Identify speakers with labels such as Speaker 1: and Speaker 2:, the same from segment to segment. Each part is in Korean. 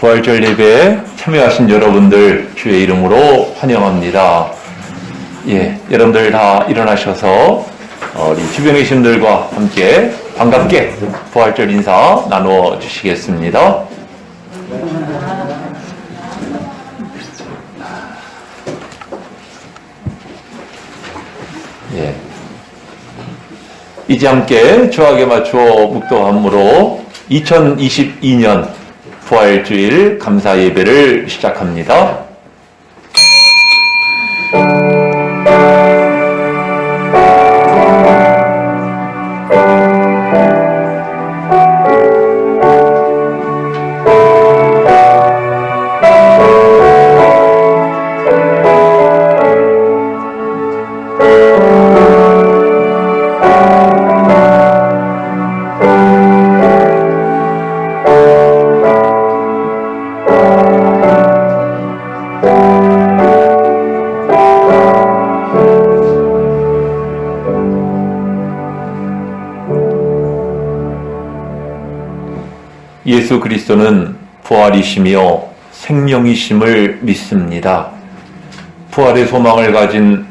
Speaker 1: 부활절 예배에 참여하신 여러분들 주의 이름으로 환영합니다. 여러분들 다 일어나셔서 우리 주변에 계신 분들과 함께 반갑게 부활절 인사 나누어 주시겠습니다. 이제 함께 주학에 맞추어 묵도함으로 2022년 부활주일 감사 예배를 시작합니다. 예수 그리스도는 부활이시며 생명이심을 믿습니다. 부활의 소망을 가진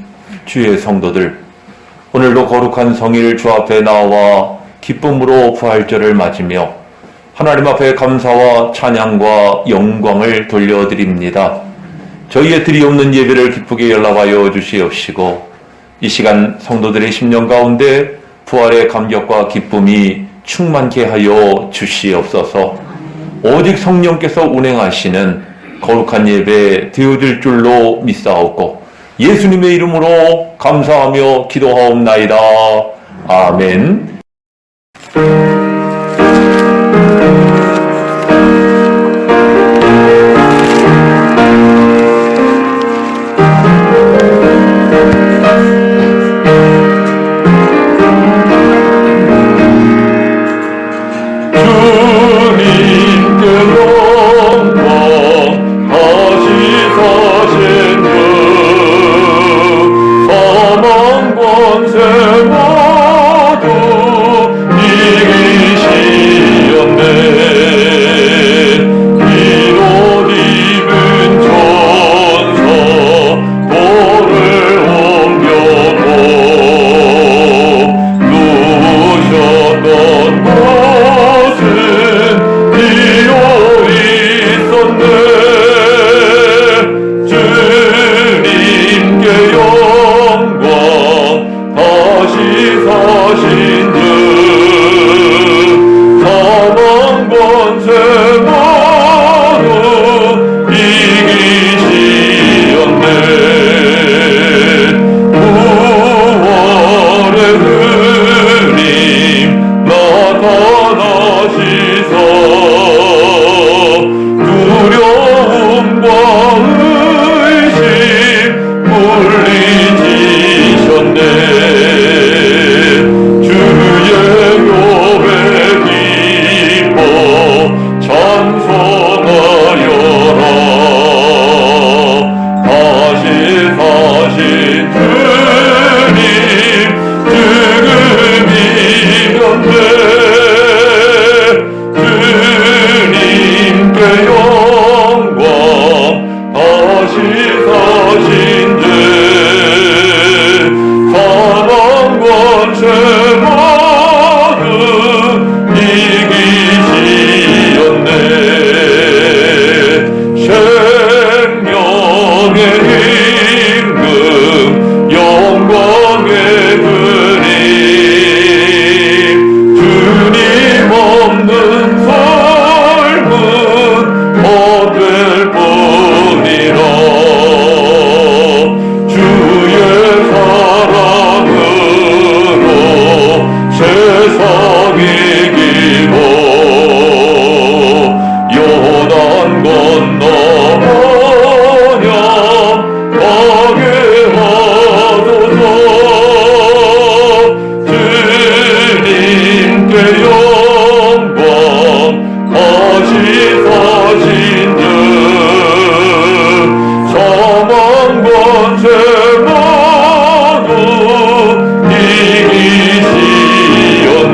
Speaker 1: 주의 성도들, 오늘도 거룩한 성일 주 앞에 나와 기쁨으로 부활절을 맞으며 하나님 앞에 감사와 찬양과 영광을 돌려드립니다. 저희의 들이 없는 예배를 기쁘게 연락하여 주시옵시고 이 시간 성도들의 심령 가운데 부활의 감격과 기쁨이 충만케 하여 주시옵소서. 오직 성령께서 운행하시는 거룩한 예배 되어질 줄로 믿사옵고 예수님의 이름으로 감사하며 기도하옵나이다. 아멘.
Speaker 2: 제모두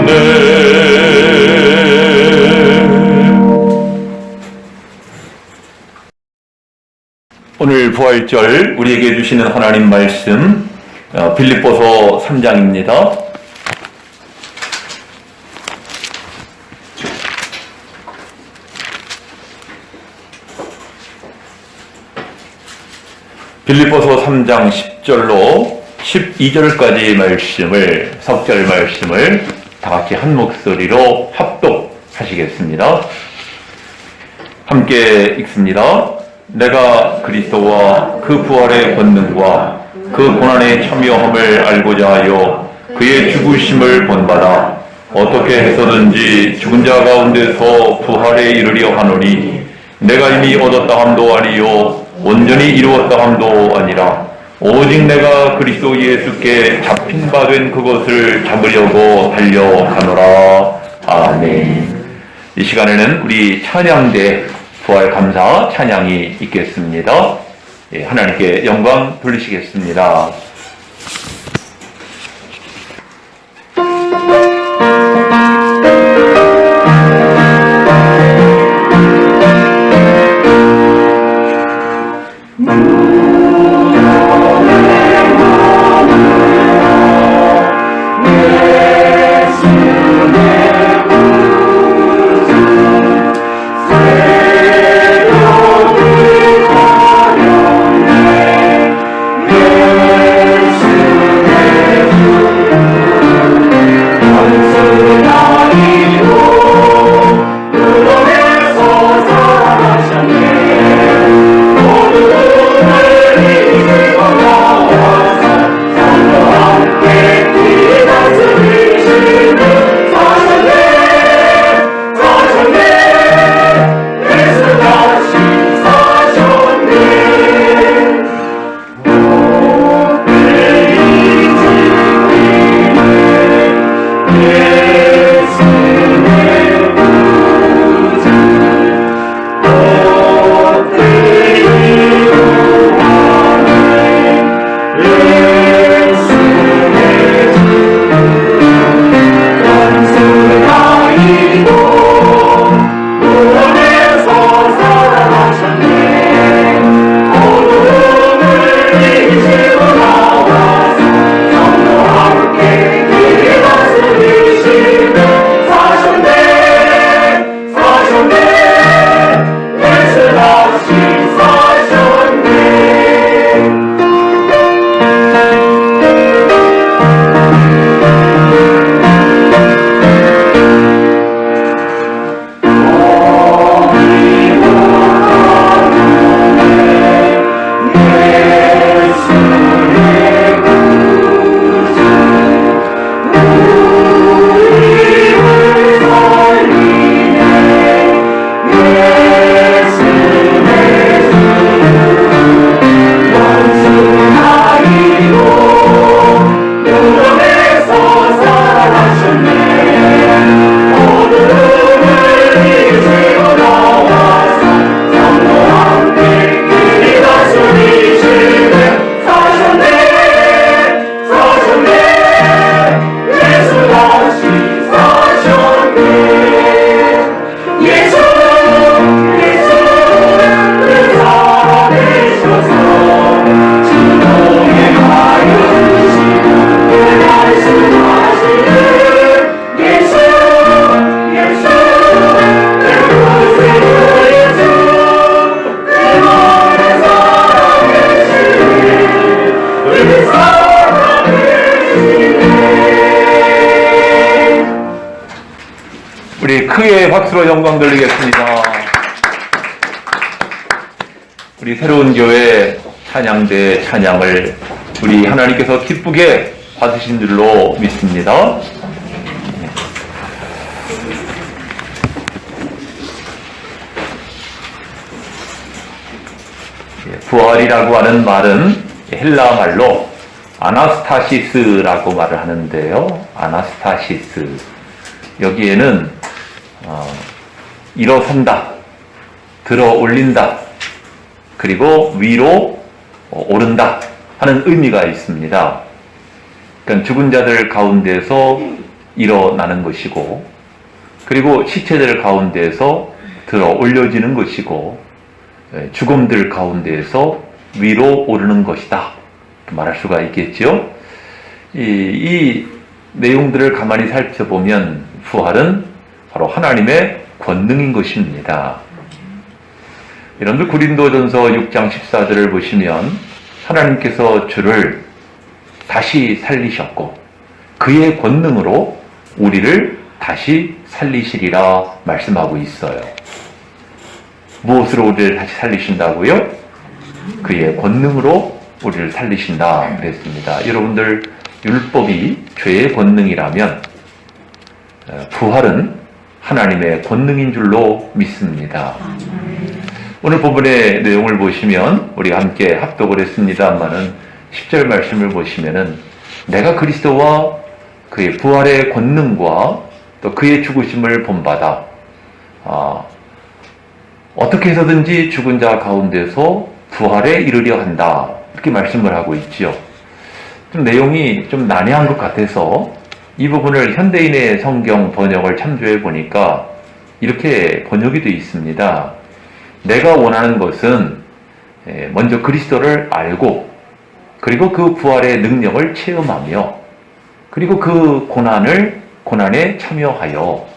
Speaker 2: 이기시었네.
Speaker 1: 부활절 우리에게 주시는 하나님 말씀 빌립보서 3장입니다. 빌립보서 3장 10절로 12절까지 말씀을, 석절 말씀을 다 같이 한 목소리로 합독하시겠습니다. 함께 읽습니다. 내가 그리스도와 그 부활의 권능과 그 고난의 참여함을 알고자 하여 그의 죽으심을 본받아 어떻게 해서든지 죽은 자 가운데서 부활에 이르려 하노니 내가 이미 얻었다 함도 아니요 온전히 이루었다 함도 아니라 오직 내가 그리스도 예수께 잡힌 바 된 그것을 잡으려고 달려가노라. 아멘. 이 시간에는 우리 찬양대 부활 감사 찬양이 있겠습니다. 하나님께 영광 돌리시겠습니다. 우리 크게 박수로 영광 돌리겠습니다. 우리 새로운 교회 찬양대 찬양을 우리 하나님께서 기쁘게 받으신 줄로 믿습니다. 부활이라고 하는 말은 헬라 말로 아나스타시스라고 말을 하는데요. 아나스타시스. 여기에는 일어선다, 들어 올린다, 그리고 위로 오른다 하는 의미가 있습니다. 그러니까 죽은 자들 가운데서 일어나는 것이고, 그리고 시체들 가운데서 들어 올려지는 것이고, 죽음들 가운데에서 위로 오르는 것이다. 말할 수가 있겠죠. 이 내용들을 가만히 살펴보면 부활은 바로 하나님의 권능인 것입니다. 여러분들 고린도전서 6장 14절을 보시면 하나님께서 주를 다시 살리셨고 그의 권능으로 우리를 다시 살리시리라 말씀하고 있어요. 무엇으로 우리를 다시 살리신다고요? 그의 권능으로 우리를 살리신다 그랬습니다. 여러분들 율법이 죄의 권능이라면 부활은 하나님의 권능인 줄로 믿습니다. 오늘 본문의 내용을 보시면 우리가 함께 합독을 했습니다만은 10절 말씀을 보시면은 내가 그리스도와 그의 부활의 권능과 또 그의 죽으심을 본받아 어떻게 해서든지 죽은 자 가운데서 부활에 이르려 한다 이렇게 말씀을 하고 있지요. 좀 내용이 좀 난해한 것 같아서 이 부분을 현대인의 성경 번역을 참조해 보니까 이렇게 번역이 되어 있습니다. 내가 원하는 것은 먼저 그리스도를 알고 그리고 그 부활의 능력을 체험하며 그리고 그 고난에 참여하여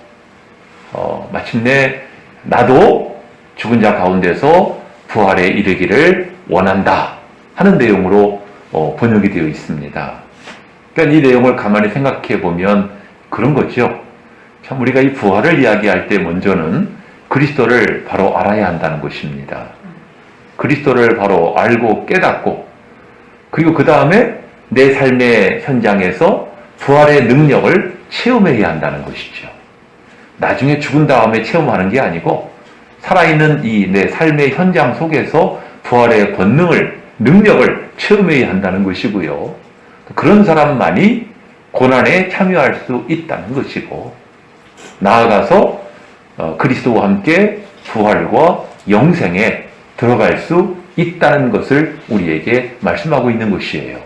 Speaker 1: 마침내 나도 죽은 자 가운데서 부활에 이르기를 원한다 하는 내용으로 번역이 되어 있습니다. 그러니까 이 내용을 가만히 생각해 보면 그런 거죠. 참 우리가 이 부활을 이야기할 때 먼저는 그리스도를 바로 알아야 한다는 것입니다. 그리스도를 바로 알고 깨닫고 그리고 그 다음에 내 삶의 현장에서 부활의 능력을 체험해야 한다는 것이죠. 나중에 죽은 다음에 체험하는 게 아니고 살아있는 이 내 삶의 현장 속에서 부활의 능력을 체험해야 한다는 것이고요. 그런 사람만이 고난에 참여할 수 있다는 것이고 나아가서 그리스도와 함께 부활과 영생에 들어갈 수 있다는 것을 우리에게 말씀하고 있는 것이에요.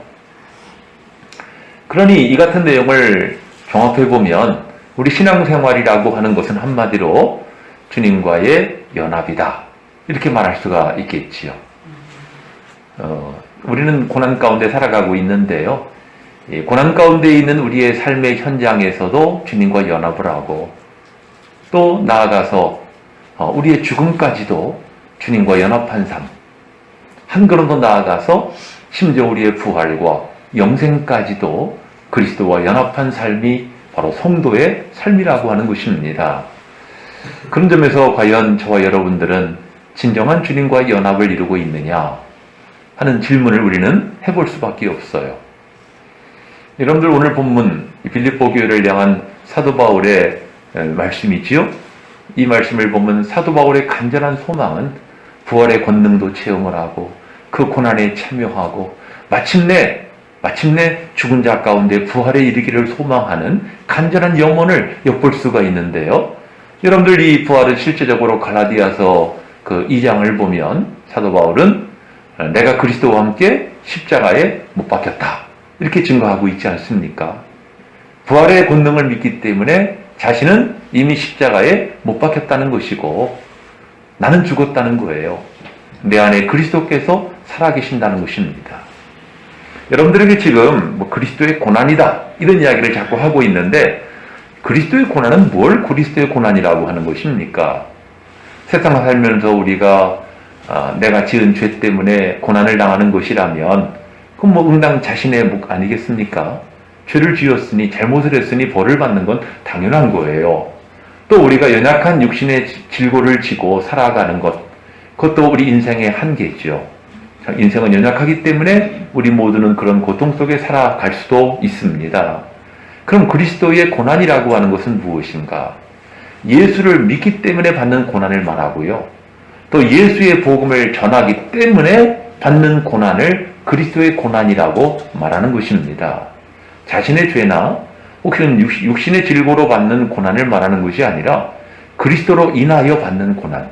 Speaker 1: 그러니 이 같은 내용을 종합해보면 우리 신앙생활이라고 하는 것은 한마디로 주님과의 연합이다 이렇게 말할 수가 있겠지요. 우리는 고난 가운데 살아가고 있는데요. 고난 가운데 있는 우리의 삶의 현장에서도 주님과 연합을 하고 또 나아가서 우리의 죽음까지도 주님과 연합한 삶, 한 걸음 더 나아가서 심지어 우리의 부활과 영생까지도 그리스도와 연합한 삶이 바로 성도의 삶이라고 하는 것입니다. 그런 점에서 과연 저와 여러분들은 진정한 주님과 연합을 이루고 있느냐 하는 질문을 우리는 해볼 수밖에 없어요. 여러분들 오늘 본문 빌립보 교회를 향한 사도 바울의 말씀이지요. 이 말씀을 보면 사도 바울의 간절한 소망은 부활의 권능도 체험을 하고 그 고난에 참여하고 마침내 죽은 자 가운데 부활에 이르기를 소망하는 간절한 영혼을 엿볼 수가 있는데요. 여러분들 이 부활은 실제적으로 갈라디아서 그 2장을 보면 사도 바울은 내가 그리스도와 함께 십자가에 못 박혔다 이렇게 증거하고 있지 않습니까? 부활의 권능을 믿기 때문에 자신은 이미 십자가에 못 박혔다는 것이고 나는 죽었다는 거예요. 내 안에 그리스도께서 살아계신다는 것입니다. 여러분들에게 지금 그리스도의 고난이다 이런 이야기를 자꾸 하고 있는데 그리스도의 고난은 뭘 그리스도의 고난이라고 하는 것입니까? 세상을 살면서 우리가 내가 지은 죄 때문에 고난을 당하는 것이라면 그건 응당 자신의 목 아니겠습니까? 죄를 지었으니 잘못을 했으니 벌을 받는 건 당연한 거예요. 또 우리가 연약한 육신의 질고를 지고 살아가는 것 그것도 우리 인생의 한계죠. 인생은 연약하기 때문에 우리 모두는 그런 고통 속에 살아갈 수도 있습니다. 그럼 그리스도의 고난이라고 하는 것은 무엇인가? 예수를 믿기 때문에 받는 고난을 말하고요. 또 예수의 복음을 전하기 때문에 받는 고난을 그리스도의 고난이라고 말하는 것입니다. 자신의 죄나 혹은 육신의 질고로 받는 고난을 말하는 것이 아니라 그리스도로 인하여 받는 고난,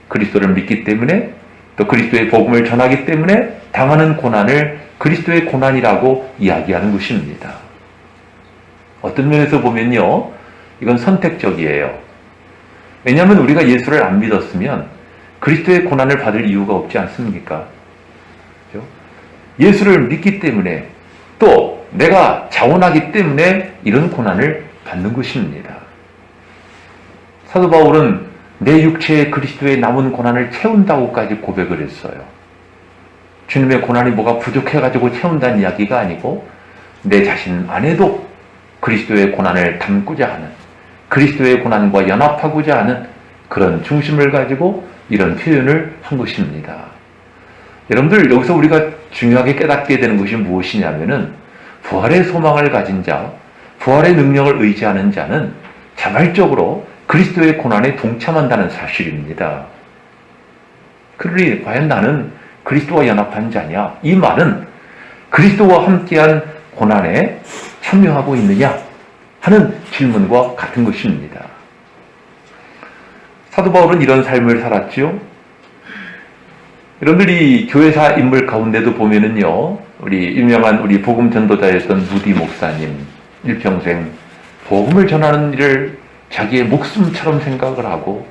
Speaker 1: 그리스도를 믿기 때문에 또 그리스도의 복음을 전하기 때문에 당하는 고난을 그리스도의 고난이라고 이야기하는 것입니다. 어떤 면에서 보면요, 이건 선택적이에요. 왜냐하면 우리가 예수를 안 믿었으면 그리스도의 고난을 받을 이유가 없지 않습니까? 예수를 믿기 때문에 또 내가 자원하기 때문에 이런 고난을 받는 것입니다. 사도 바울은 내 육체의 그리스도의 남은 고난을 채운다고까지 고백을 했어요. 주님의 고난이 뭐가 부족해가지고 채운다는 이야기가 아니고 내 자신 안에도 그리스도의 고난을 담고자 하는, 그리스도의 고난과 연합하고자 하는 그런 중심을 가지고 이런 표현을 한 것입니다. 여러분들, 여기서 우리가 중요하게 깨닫게 되는 것이 무엇이냐면은 부활의 소망을 가진 자, 부활의 능력을 의지하는 자는 자발적으로 그리스도의 고난에 동참한다는 사실입니다. 그러니 과연 나는 그리스도와 연합한 자냐? 이 말은 그리스도와 함께한 고난에 참여하고 있느냐 하는 질문과 같은 것입니다. 사도 바울은 이런 삶을 살았죠. 여러분들이 교회사 인물 가운데도 보면은요, 우리 유명한 우리 복음 전도자였던 무디 목사님, 일평생 복음을 전하는 일을 자기의 목숨처럼 생각을 하고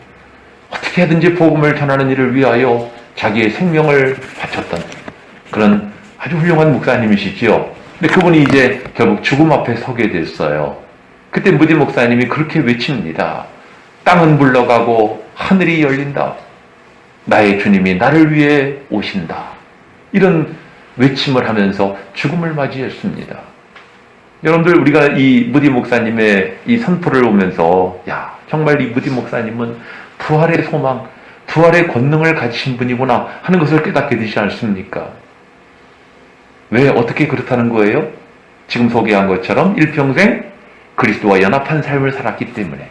Speaker 1: 어떻게 하든지 복음을 전하는 일을 위하여 자기의 생명을 바쳤던 그런 아주 훌륭한 목사님이시지요. 근데 그분이 이제 결국 죽음 앞에 서게 됐어요. 그때 무디 목사님이 그렇게 외칩니다. 땅은 물러가고 하늘이 열린다. 나의 주님이 나를 위해 오신다. 이런 외침을 하면서 죽음을 맞이했습니다. 여러분들, 우리가 이 무디 목사님의 이 선포를 보면서 야, 정말 이 무디 목사님은 부활의 소망, 부활의 권능을 가지신 분이구나 하는 것을 깨닫게 되지 않습니까? 왜, 어떻게 그렇다는 거예요? 지금 소개한 것처럼 일평생 그리스도와 연합한 삶을 살았기 때문에,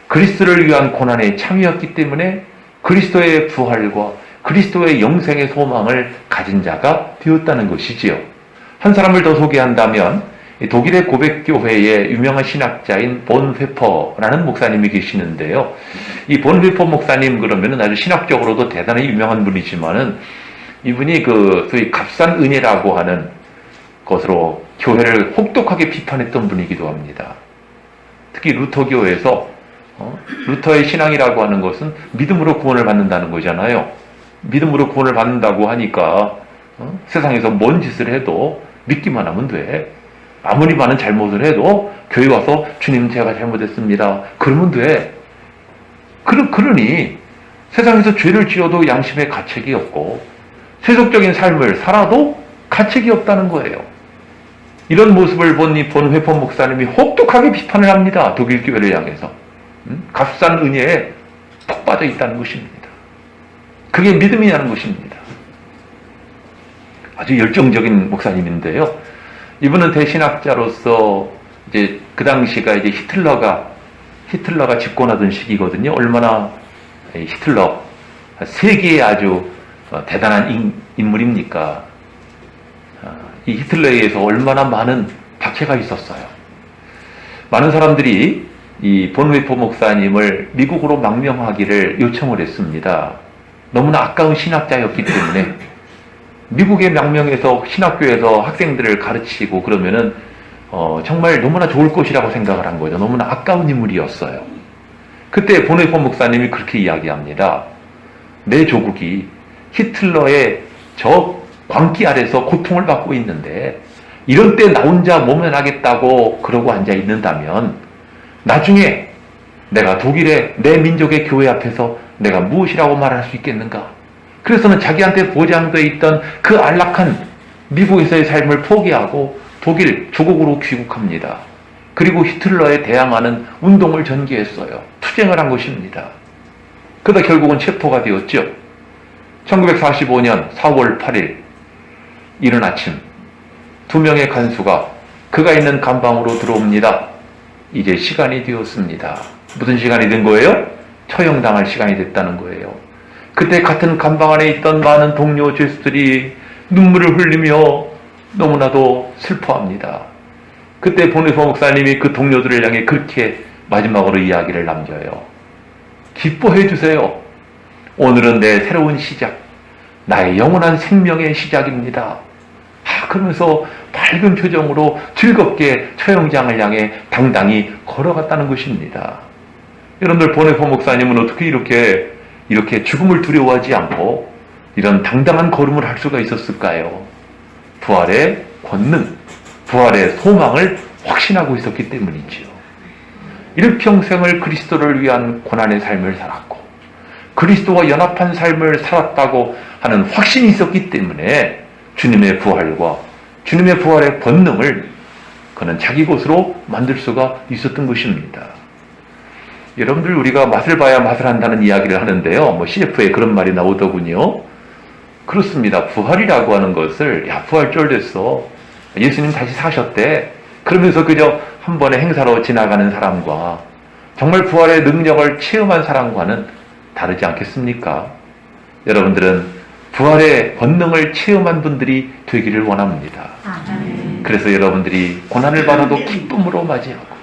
Speaker 1: 그리스도를 위한 고난에 참여했기 때문에 그리스도의 부활과 그리스도의 영생의 소망을 가진 자가 되었다는 것이지요. 한 사람을 더 소개한다면 독일의 고백교회의 유명한 신학자인 본회퍼라는 목사님이 계시는데요. 이 본회퍼 목사님 그러면은 아주 신학적으로도 대단히 유명한 분이지만은 이분이 그 소위 값싼 은혜라고 하는 것으로 교회를 혹독하게 비판했던 분이기도 합니다. 특히 루터교에서 루터의 신앙이라고 하는 것은 믿음으로 구원을 받는다는 거잖아요. 믿음으로 구원을 받는다고 하니까 세상에서 뭔 짓을 해도 믿기만 하면 돼. 아무리 많은 잘못을 해도 교회 와서 주님 제가 잘못했습니다. 그러면 돼. 그러니 세상에서 죄를 지어도 양심에 가책이 없고 세속적인 삶을 살아도 가책이 없다는 거예요. 이런 모습을 본 이 본회퍼 목사님이 혹독하게 비판을 합니다. 독일 교회를 향해서. 값싼 은혜에 푹 빠져 있다는 것입니다. 그게 믿음이라는 것입니다. 아주 열정적인 목사님인데요. 이분은 대신학자로서 이제 그 당시가 이제 히틀러가 집권하던 시기거든요. 얼마나 히틀러 세계에 아주 대단한 인물입니까? 이 히틀러에 의해서 얼마나 많은 박해가 있었어요. 많은 사람들이 이 본회퍼 목사님을 미국으로 망명하기를 요청을 했습니다. 너무나 아까운 신학자였기 때문에 미국에 망명해서 신학교에서 학생들을 가르치고 그러면은 정말 너무나 좋을 것이라고 생각을 한 거죠. 너무나 아까운 인물이었어요. 그때 본회퍼 목사님이 그렇게 이야기합니다. 내 조국이 히틀러의 저 광기 아래서 고통을 받고 있는데 이런 때 나 혼자 모면하겠다고 그러고 앉아 있는다면 나중에 내가 독일의 내 민족의 교회 앞에서 내가 무엇이라고 말할 수 있겠는가? 그래서는 자기한테 보장되어 있던 그 안락한 미국에서의 삶을 포기하고 독일 조국으로 귀국합니다. 그리고 히틀러에 대항하는 운동을 전개했어요. 투쟁을 한 것입니다. 그러다 결국은 체포가 되었죠. 1945년 4월 8일 이른 아침 2명의 간수가 그가 있는 감방으로 들어옵니다. 이제 시간이 되었습니다. 무슨 시간이 된 거예요? 처형당할 시간이 됐다는 거예요. 그때 같은 감방 안에 있던 많은 동료 죄수들이 눈물을 흘리며 너무나도 슬퍼합니다. 그때 본회퍼 목사님이 그 동료들을 향해 그렇게 마지막으로 이야기를 남겨요. 기뻐해 주세요. 오늘은 내 새로운 시작, 나의 영원한 생명의 시작입니다. 그러면서 밝은 표정으로 즐겁게 처형장을 향해 당당히 걸어갔다는 것입니다. 여러분들, 본회퍼 목사님은 어떻게 이렇게 죽음을 두려워하지 않고 이런 당당한 걸음을 할 수가 있었을까요? 부활의 권능, 부활의 소망을 확신하고 있었기 때문이지요. 일평생을 그리스도를 위한 고난의 삶을 살았고 그리스도와 연합한 삶을 살았다고 하는 확신이 있었기 때문에 주님의 부활과 주님의 부활의 권능을 그는 자기 것으로 만들 수가 있었던 것입니다. 여러분들, 우리가 맛을 봐야 맛을 한다는 이야기를 하는데요. CF에 그런 말이 나오더군요. 그렇습니다. 부활이라고 하는 것을, 야, 부활절 됐어, 예수님 다시 사셨대, 그러면서 그저 한 번의 행사로 지나가는 사람과 정말 부활의 능력을 체험한 사람과는 다르지 않겠습니까? 여러분들은 부활의 권능을 체험한 분들이 되기를 원합니다. 그래서 여러분들이 고난을 받아도 기쁨으로 맞이하고,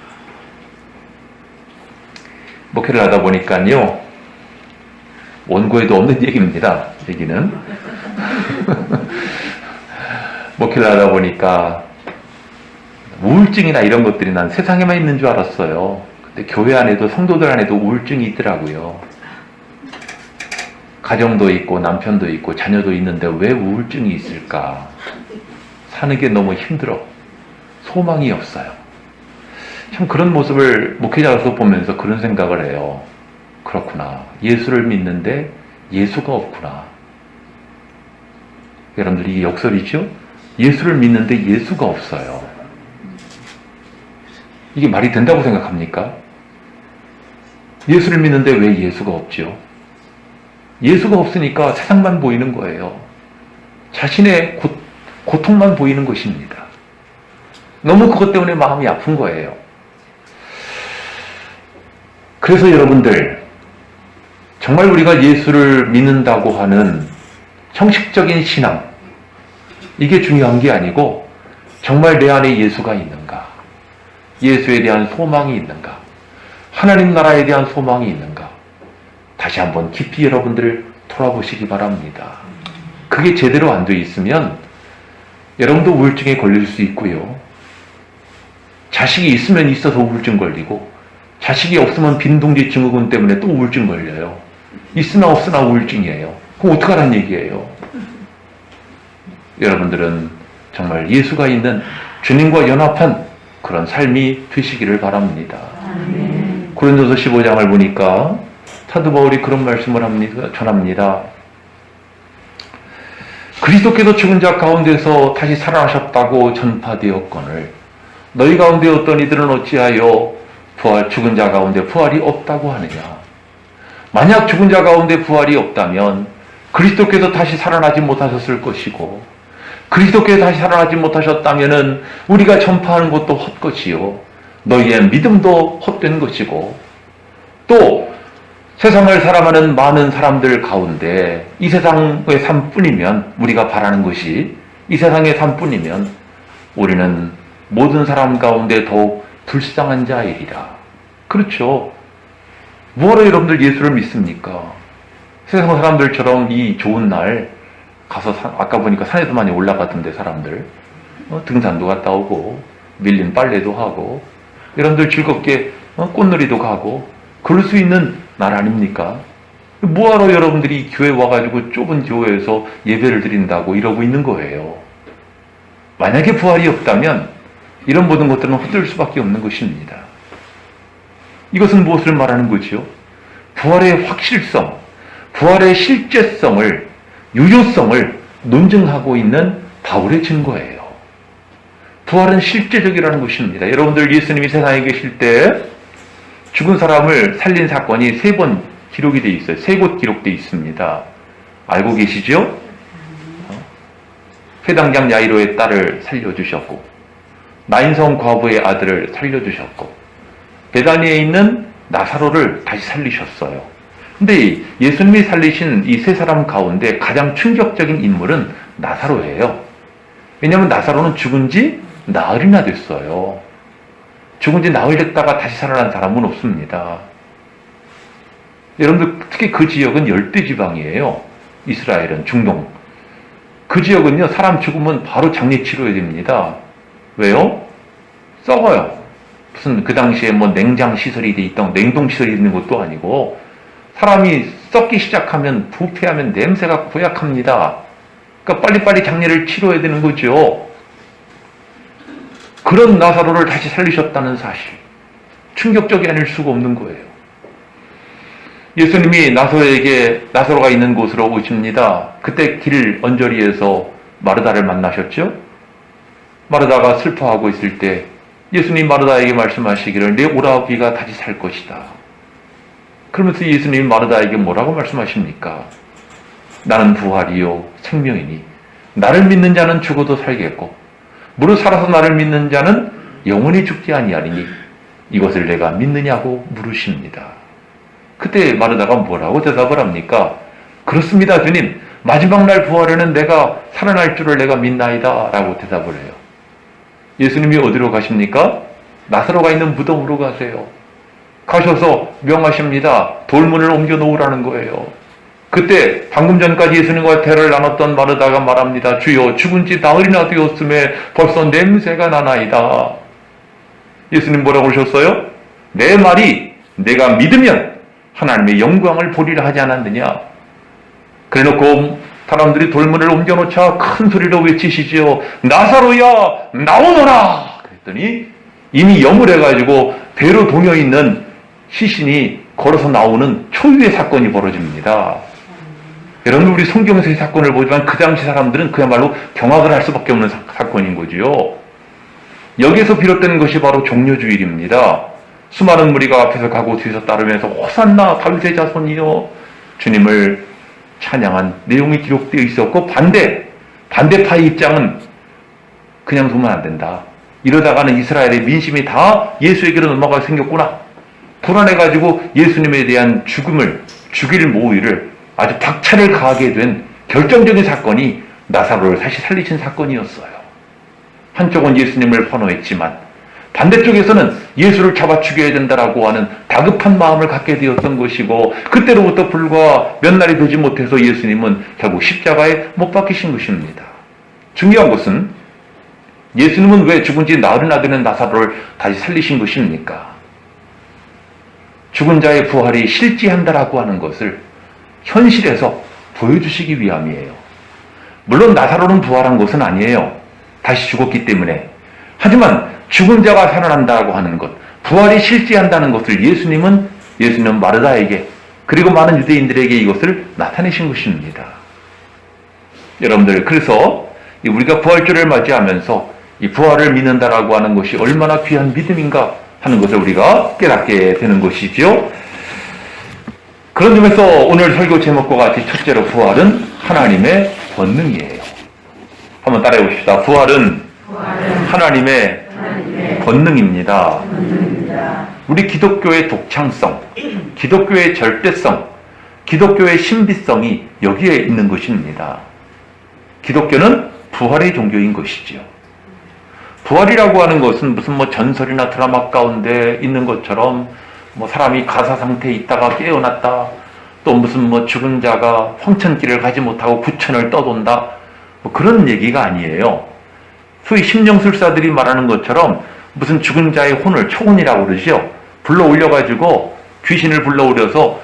Speaker 1: 목회를 하다 보니까요, 원고에도 없는 얘기입니다. 얘기는 목회를 하다 보니까 우울증이나 이런 것들이 난 세상에만 있는 줄 알았어요. 근데 교회 안에도, 성도들 안에도 우울증이 있더라고요. 가정도 있고 남편도 있고 자녀도 있는데 왜 우울증이 있을까? 사는 게 너무 힘들어. 소망이 없어요. 참 그런 모습을 목회자로서 보면서 그런 생각을 해요. 그렇구나. 예수를 믿는데 예수가 없구나. 여러분들, 이게 역설이죠? 예수를 믿는데 예수가 없어요. 이게 말이 된다고 생각합니까? 예수를 믿는데 왜 예수가 없죠? 예수가 없으니까 세상만 보이는 거예요. 자신의 고통만 보이는 것입니다. 너무 그것 때문에 마음이 아픈 거예요. 그래서 여러분들, 정말 우리가 예수를 믿는다고 하는 형식적인 신앙, 이게 중요한 게 아니고 정말 내 안에 예수가 있는가, 예수에 대한 소망이 있는가, 하나님 나라에 대한 소망이 있는가, 다시 한번 깊이 여러분들 돌아보시기 바랍니다. 그게 제대로 안 돼 있으면 여러분도 우울증에 걸릴 수 있고요, 자식이 있으면 있어서 우울증 걸리고, 자식이 없으면 빈둥지 증후군 때문에 또 우울증 걸려요. 있으나 없으나 우울증이에요. 그럼 어떡하란 얘기예요? 여러분들은 정말 예수가 있는 주님과 연합한 그런 삶이 되시기를 바랍니다. 고린도서 15장을 보니까 사도 바울이 그런 말씀을 전합니다. 그리스도께서 죽은 자 가운데서 다시 살아나셨다고 전파되었거늘 너희 가운데 어떤 이들은 어찌하여 죽은 자 가운데 부활이 없다고 하느냐. 만약 죽은 자 가운데 부활이 없다면 그리스도께서 다시 살아나지 못하셨을 것이고, 그리스도께서 다시 살아나지 못하셨다면 우리가 전파하는 것도 헛것이요 너희의 믿음도 헛된 것이고, 또 세상을 살아가는 많은 사람들 가운데 이 세상의 삶뿐이면, 우리가 바라는 것이 이 세상의 삶뿐이면 우리는 모든 사람 가운데 더욱 불쌍한 자이리라. 그렇죠. 뭐하러 여러분들 예수를 믿습니까? 세상 사람들처럼 이 좋은 날 가서 아까 보니까 산에도 많이 올라갔던데 사람들 등산도 갔다 오고 밀린 빨래도 하고, 여러분들 즐겁게 꽃놀이도 가고 그럴 수 있는 날 아닙니까? 뭐하러 여러분들이 교회 와가지고 좁은 교회에서 예배를 드린다고 이러고 있는 거예요. 만약에 부활이 없다면 이런 모든 것들은 헛될 수밖에 없는 것입니다. 이것은 무엇을 말하는 거죠? 부활의 확실성, 부활의 실제성을, 유효성을 논증하고 있는 바울의 증거예요. 부활은 실제적이라는 것입니다. 여러분들, 예수님이 세상에 계실 때 죽은 사람을 살린 사건이 3번 기록이 되어 있어요. 3곳 기록되어 있습니다. 알고 계시죠? 회당장 야이로의 딸을 살려주셨고, 나인성 과부의 아들을 살려주셨고, 베다니에 있는 나사로를 다시 살리셨어요. 근데 예수님이 살리신 이 3사람 가운데 가장 충격적인 인물은 나사로예요. 왜냐하면 나사로는 죽은 지 나흘이나 됐어요. 죽은 지 나흘 됐다가 다시 살아난 사람은 없습니다. 여러분들, 특히 그 지역은 열대지방이에요. 이스라엘은, 중동. 그 지역은요, 사람 죽으면 바로 장례 치러야 됩니다. 왜요? 썩어요. 무슨 그 당시에 뭐 냉장시설이 돼 있던, 냉동시설이 있는 것도 아니고, 사람이 썩기 시작하면, 부패하면 냄새가 고약합니다. 그러니까 빨리빨리 장례를 치러야 되는 거죠. 그런 나사로를 다시 살리셨다는 사실. 충격적이 아닐 수가 없는 거예요. 예수님이 나사로가 있는 곳으로 오십니다. 그때 길 언저리에서 마르다를 만나셨죠? 마르다가 슬퍼하고 있을 때 예수님 마르다에게 말씀하시기를 내 오라비가 다시 살 것이다. 그러면서 예수님이 마르다에게 뭐라고 말씀하십니까? 나는 부활이요 생명이니 나를 믿는 자는 죽어도 살겠고 무릇 살아서 나를 믿는 자는 영원히 죽지 아니하리니 이것을 내가 믿느냐고 물으십니다. 그때 마르다가 뭐라고 대답을 합니까? 그렇습니다 주님, 마지막 날 부활에는 내가 살아날 줄을 내가 믿나이다 라고 대답을 해요. 예수님이 어디로 가십니까? 나사로가 있는 무덤으로 가세요. 가셔서 명하십니다. 돌문을 옮겨 놓으라는 거예요. 그때 방금 전까지 예수님과 대화를 나눴던 마르다가 말합니다. 주여, 죽은 지 나흘이나 되었음에 벌써 냄새가 나나이다. 예수님 뭐라고 하셨어요? 내 말이 내가 믿으면 하나님의 영광을 보리라 하지 않았느냐. 그래놓고 사람들이 돌문을 옮겨놓자 큰 소리로 외치시지요. 나사로야 나오너라. 그랬더니 이미 염을해가지고 배로 동여있는 시신이 걸어서 나오는 초유의 사건이 벌어집니다. 여러분, 우리 성경에서의 사건을 보지만 그 당시 사람들은 그야말로 경악을 할 수밖에 없는 사건인 거지요. 여기에서 비롯된 것이 바로 종려주일입니다. 수많은 무리가 앞에서 가고 뒤에서 따르면서 호산나 다윗의 자손이여 주님을 찬양한 내용이 기록되어 있었고, 반대파의 입장은 그냥 두면 안 된다. 이러다가는 이스라엘의 민심이 다 예수에게로 넘어갈 생겼구나. 불안해가지고 예수님에 대한 죽일 모의를 아주 박차를 가하게 된 결정적인 사건이 나사로를 다시 살리신 사건이었어요. 한쪽은 예수님을 환호했지만 반대쪽에서는 예수를 잡아 죽여야 된다라고 하는 다급한 마음을 갖게 되었던 것이고, 그때로부터 불과 몇 날이 되지 못해서 예수님은 결국 십자가에 못 박히신 것입니다. 중요한 것은 예수님은 왜 죽은 지 나흘이나 되는 나사로를 다시 살리신 것입니까? 죽은 자의 부활이 실제한다라고 하는 것을 현실에서 보여주시기 위함이에요. 물론 나사로는 부활한 것은 아니에요. 다시 죽었기 때문에. 하지만 죽은 자가 살아난다고 하는 것, 부활이 실제한다는 것을 예수님은 마르다에게 그리고 많은 유대인들에게 이것을 나타내신 것입니다. 여러분들, 그래서 우리가 부활절을 맞이하면서 이 부활을 믿는다라고 하는 것이 얼마나 귀한 믿음인가 하는 것을 우리가 깨닫게 되는 것이죠. 그런 점에서 오늘 설교 제목과 같이 첫째로 부활은 하나님의 권능이에요. 한번 따라해 봅시다. 부활은 하나님의 권능입니다. 우리 기독교의 독창성, 기독교의 절대성, 기독교의 신비성이 여기에 있는 것입니다. 기독교는 부활의 종교인 것이지요. 부활이라고 하는 것은 무슨 전설이나 드라마 가운데 있는 것처럼 사람이 가사 상태에 있다가 깨어났다, 또 무슨 죽은 자가 황천길을 가지 못하고 부천을 떠돈다, 그런 얘기가 아니에요. 소위 심령술사들이 말하는 것처럼 무슨 죽은 자의 혼을 초혼이라고 그러죠. 불러 올려가지고 귀신을 불러 올려서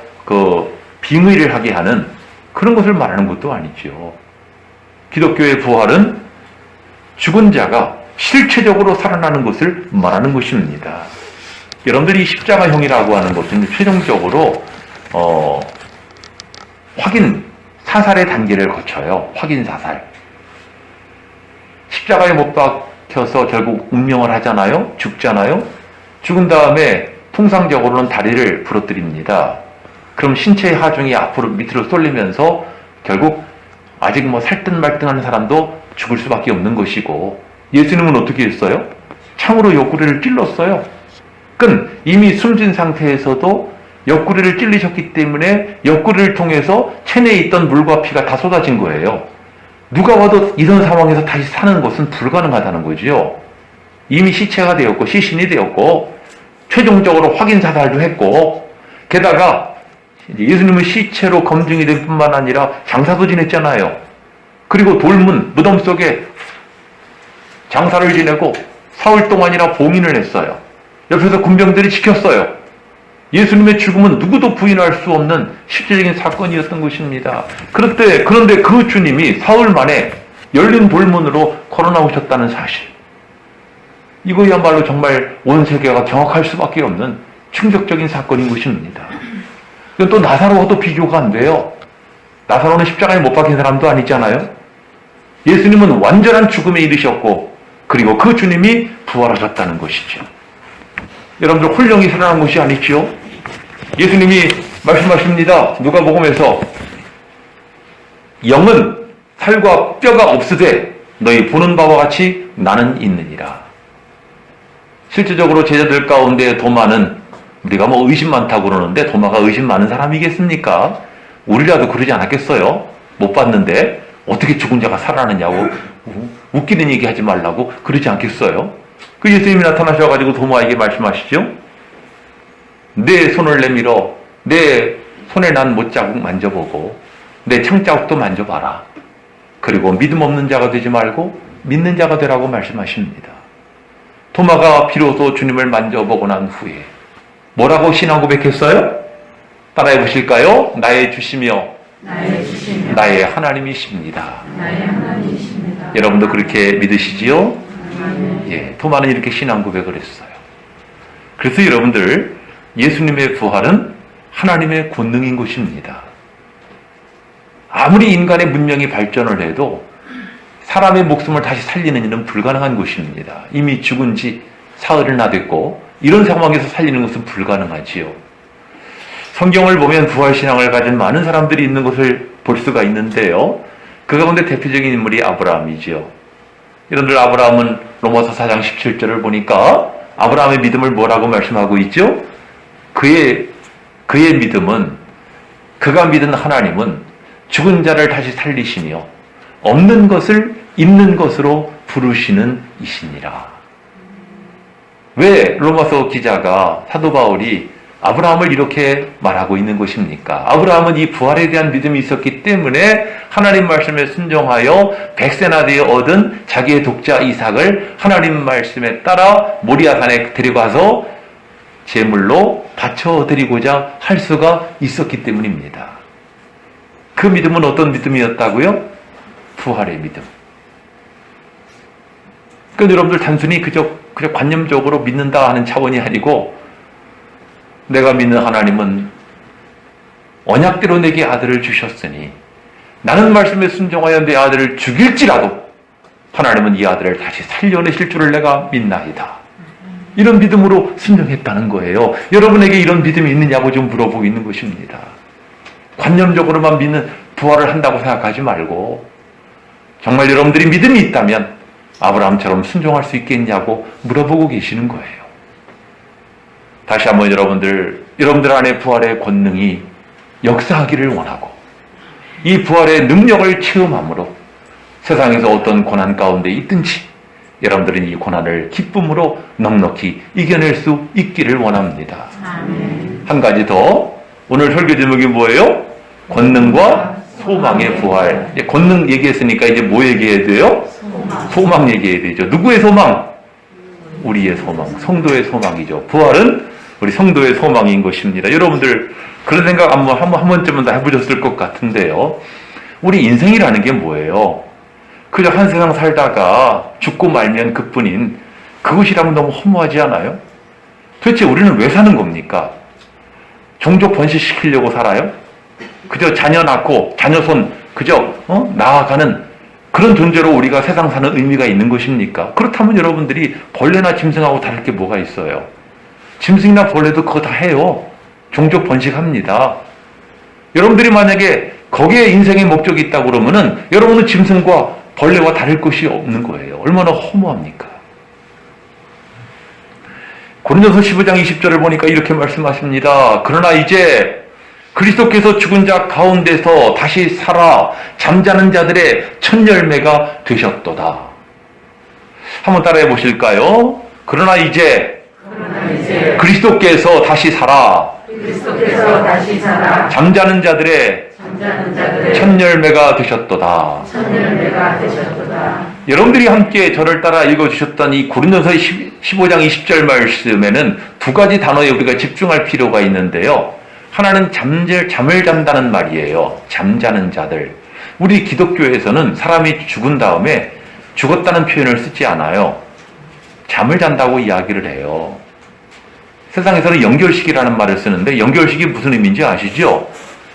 Speaker 1: 빙의를 하게 하는 그런 것을 말하는 것도 아니죠. 기독교의 부활은 죽은 자가 실체적으로 살아나는 것을 말하는 것입니다. 여러분들이 십자가형이라고 하는 것은 최종적으로 사살의 단계를 거쳐요. 사살. 십자가에 못 박혀서 결국 운명을 하잖아요. 죽잖아요. 죽은 다음에 통상적으로는 다리를 부러뜨립니다. 그럼 신체의 하중이 앞으로 밑으로 쏠리면서 결국 아직 살등말등하는 사람도 죽을 수밖에 없는 것이고, 예수님은 어떻게 했어요? 창으로 옆구리를 찔렀어요. 그러니까 이미 숨진 상태에서도 옆구리를 찔리셨기 때문에 옆구리를 통해서 체내에 있던 물과 피가 다 쏟아진 거예요. 누가 봐도 이런 상황에서 다시 사는 것은 불가능하다는 거죠. 이미 시체가 되었고 시신이 되었고 최종적으로 확인사살도 했고, 게다가 예수님은 시체로 검증이 될 뿐만 아니라 장사도 지냈잖아요. 그리고 무덤 속에 장사를 지내고 사흘 동안이나 봉인을 했어요. 옆에서 군병들이 지켰어요. 예수님의 죽음은 누구도 부인할 수 없는 실제적인 사건이었던 것입니다. 그런데 그 주님이 사흘 만에 열린 돌문으로 걸어 나오셨다는 사실. 이거야말로 정말 온 세계가 경악할 수밖에 없는 충격적인 사건인 것입니다. 이건 또 나사로와도 비교가 안 돼요. 나사로는 십자가에 못 박힌 사람도 아니잖아요. 예수님은 완전한 죽음에 이르셨고, 그리고 그 주님이 부활하셨다는 것이죠. 여러분들 홀령이 살아난 것이 아니지요. 예수님이 말씀하십니다. 누가복음에서 영은 살과 뼈가 없으되 너희 보는 바와 같이 나는 있느니라. 실제적으로 제자들 가운데 도마는, 우리가 뭐 의심 많다고 그러는데 도마가 의심 많은 사람이겠습니까? 우리라도 그러지 않았겠어요? 못 봤는데 어떻게 죽은 자가 살아나느냐고 웃기는 얘기 하지 말라고 그러지 않겠어요? 그 예수님이 나타나셔가지고 도마에게 말씀하시죠. 내 손을 내밀어 내 손에 난 못자국 만져보고 내 창자국도 만져봐라. 그리고 믿음 없는 자가 되지 말고 믿는 자가 되라고 말씀하십니다. 도마가 비로소 주님을 만져보고 난 후에 뭐라고 신앙 고백했어요? 따라해 보실까요? 나의 주시며 나의 하나님이십니다. 여러분도 그렇게 믿으시지요? 예, 도마는 이렇게 신앙 고백을 했어요. 그래서 여러분들, 예수님의 부활은 하나님의 권능인 것입니다. 아무리 인간의 문명이 발전을 해도 사람의 목숨을 다시 살리는 일은 불가능한 것입니다. 이미 죽은 지 사흘이나 됐고 이런 상황에서 살리는 것은 불가능하지요. 성경을 보면 부활신앙을 가진 많은 사람들이 있는 것을 볼 수가 있는데요. 그 가운데 대표적인 인물이 아브라함이지요. 여러분들, 아브라함은 로마서 4장 17절을 보니까 아브라함의 믿음을 뭐라고 말씀하고 있죠? 그의 믿음은, 그가 믿은 하나님은 죽은 자를 다시 살리시며 없는 것을 있는 것으로 부르시는 이시니라. 왜 로마서 기자가, 사도 바울이 아브라함을 이렇게 말하고 있는 것입니까? 아브라함은 이 부활에 대한 믿음이 있었기 때문에 하나님 말씀에 순종하여 100세나 되어 얻은 자기의 독자 이삭을 하나님 말씀에 따라 모리아산에 데려가서 제물로 바쳐드리고자 할 수가 있었기 때문입니다. 그 믿음은 어떤 믿음이었다고요? 부활의 믿음. 그러니까 여러분들 단순히 그저 관념적으로 믿는다 하는 차원이 아니고, 내가 믿는 하나님은 언약대로 내게 아들을 주셨으니 나는 말씀에 순종하여 내 아들을 죽일지라도 하나님은 이 아들을 다시 살려내실 줄을 내가 믿나이다. 이런 믿음으로 순종했다는 거예요. 여러분에게 이런 믿음이 있느냐고 좀 물어보고 있는 것입니다. 관념적으로만 믿는 부활을 한다고 생각하지 말고, 정말 여러분들이 믿음이 있다면 아브라함처럼 순종할 수 있겠냐고 물어보고 계시는 거예요. 다시 한번 여러분들 안에 부활의 권능이 역사하기를 원하고, 이 부활의 능력을 체험함으로 세상에서 어떤 고난 가운데 있든지 여러분들은 이 고난을 기쁨으로 넉넉히 이겨낼 수 있기를 원합니다. 아멘. 한 가지 더, 오늘 설교 제목이 뭐예요? 권능과 소망의 부활. 권능 얘기했으니까 이제 뭐 얘기해야 돼요? 소망 얘기해야 되죠. 누구의 소망? 우리의 소망, 성도의 소망이죠. 부활은 우리 성도의 소망인 것입니다. 여러분들 그런 생각 한 번쯤은 다 해보셨을 것 같은데요. 우리 인생이라는 게 뭐예요? 그저 한 세상 살다가 죽고 말면 그뿐인 그것이라면 너무 허무하지 않아요? 도대체 우리는 왜 사는 겁니까? 종족 번식시키려고 살아요? 그저 자녀 낳고 자녀손 그저 나아가는 그런 존재로 우리가 세상 사는 의미가 있는 것입니까? 그렇다면 여러분들이 벌레나 짐승하고 다를 게 뭐가 있어요? 짐승이나 벌레도 그거 다 해요. 종족 번식합니다. 여러분들이 만약에 거기에 인생의 목적이 있다고 그러면은 여러분은 짐승과 벌레와 다를 것이 없는 거예요. 얼마나 허무합니까? 고린도서 15장 20절을 보니까 이렇게 말씀하십니다. 그러나 이제 그리스도께서 죽은 자 가운데서 다시 살아 잠자는 자들의 첫 열매가 되셨도다. 한번 따라해 보실까요? 그러나 이제 그리스도께서 다시 살아 잠자는 자들의
Speaker 2: 잠자는 자들의
Speaker 1: 첫 열매가 되셨도다.
Speaker 2: 첫 열매가 되셨도다.
Speaker 1: 여러분들이 함께 저를 따라 읽어주셨던 이 고린도서 15장 20절 말씀에는 두 가지 단어에 우리가 집중할 필요가 있는데요. 하나는 잠을 잔다는 말이에요. 잠자는 자들. 우리 기독교에서는 사람이 죽은 다음에 죽었다는 표현을 쓰지 않아요. 잠을 잔다고 이야기를 해요. 세상에서는 영결식이라는 말을 쓰는데 영결식이 무슨 의미인지 아시죠?